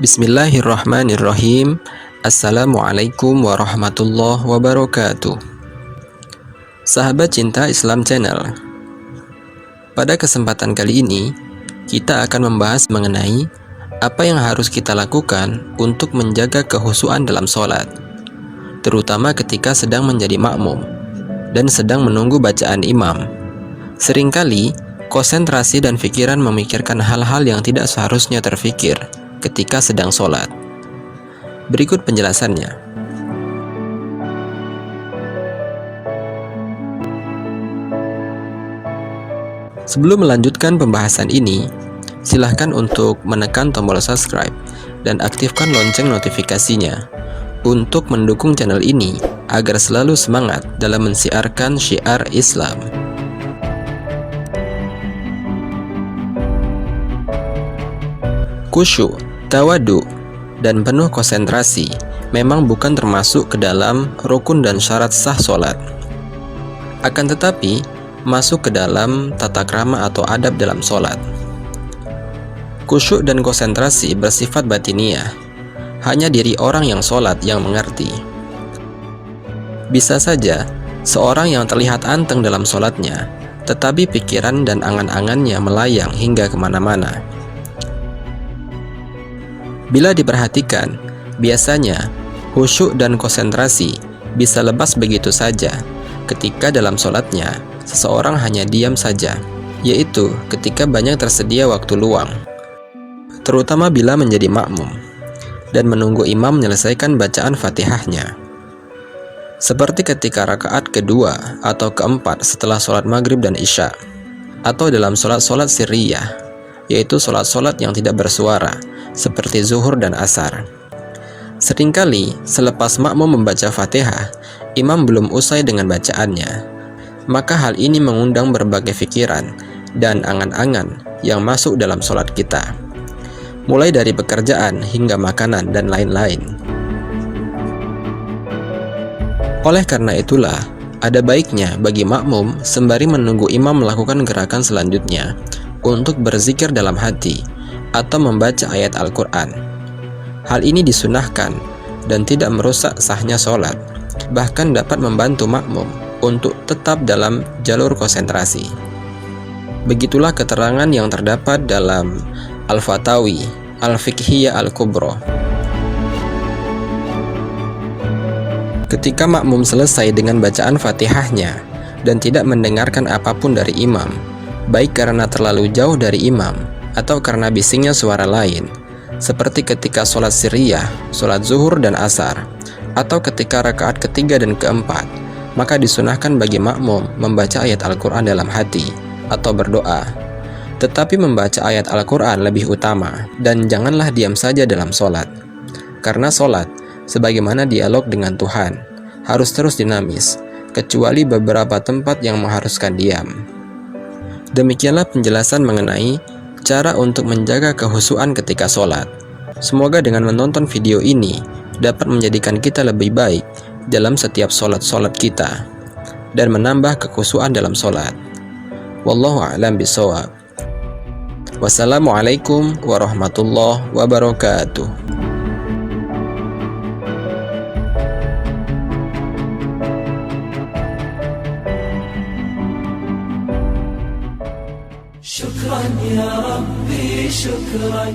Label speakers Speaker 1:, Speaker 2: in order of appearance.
Speaker 1: Bismillahirrahmanirrahim. Assalamualaikum warahmatullahi wabarakatuh. Sahabat cinta Islam Channel, pada kesempatan kali ini kita akan membahas mengenai apa yang harus kita lakukan untuk menjaga kehusuan dalam sholat, terutama ketika sedang menjadi makmum dan sedang menunggu bacaan imam. Seringkali konsentrasi dan pikiran memikirkan hal-hal yang tidak seharusnya terfikir ketika sedang sholat. Berikut penjelasannya. Sebelum melanjutkan pembahasan ini, silahkan untuk menekan tombol subscribe dan aktifkan lonceng notifikasinya untuk mendukung channel ini agar selalu semangat dalam mensiarkan syiar Islam. Khusyuk, tawadu, dan penuh konsentrasi memang bukan termasuk ke dalam rukun dan syarat sah sholat. Akan tetapi, masuk ke dalam tata krama atau adab dalam sholat. Khusyuk dan konsentrasi bersifat batiniah, hanya diri orang yang sholat yang mengerti. Bisa saja, seorang yang terlihat anteng dalam sholatnya, tetapi pikiran dan angan-angannya melayang hingga kemana-mana. Bila diperhatikan, biasanya khusyuk dan konsentrasi bisa lepas begitu saja ketika dalam sholatnya seseorang hanya diam saja, yaitu ketika banyak tersedia waktu luang, terutama bila menjadi makmum dan menunggu imam menyelesaikan bacaan Fatihahnya. Seperti ketika rakaat kedua atau keempat setelah sholat maghrib dan isya, atau dalam sholat-sholat sirriyah, yaitu sholat-sholat yang tidak bersuara, seperti zuhur dan asar. Seringkali selepas makmum membaca Fatihah, imam belum usai dengan bacaannya. Maka hal ini mengundang berbagai pikiran dan angan-angan yang masuk dalam sholat kita, mulai dari pekerjaan hingga makanan dan lain-lain. Oleh karena itulah, ada baiknya bagi makmum sembari menunggu imam melakukan gerakan selanjutnya untuk berzikir dalam hati atau membaca ayat Al-Quran. Hal ini disunahkan dan tidak merusak sahnya sholat, bahkan dapat membantu makmum untuk tetap dalam jalur konsentrasi. Begitulah keterangan yang terdapat dalam Al-Fatawi Al-Fiqhiyah Al-Kubra. Ketika makmum selesai dengan bacaan Fatihahnya dan tidak mendengarkan apapun dari imam, baik karena terlalu jauh dari imam atau karena bisingnya suara lain, seperti ketika sholat sirriyah, sholat zuhur dan asar, atau ketika rakaat ketiga dan keempat, maka disunahkan bagi makmum membaca ayat Al-Quran dalam hati atau berdoa. Tetapi membaca ayat Al-Quran lebih utama, dan janganlah diam saja dalam sholat, karena sholat, sebagaimana dialog dengan Tuhan, harus terus dinamis, kecuali beberapa tempat yang mengharuskan diam. Demikianlah penjelasan mengenai cara untuk menjaga kehusuan ketika sholat. Semoga dengan menonton video ini dapat menjadikan kita lebih baik dalam setiap sholat-sholat kita dan menambah kekhusyuan dalam sholat. Wallahu a'lam bishawab. Wassalamualaikum warahmatullahi wabarakatuh.
Speaker 2: شكرا يا ربي شكرا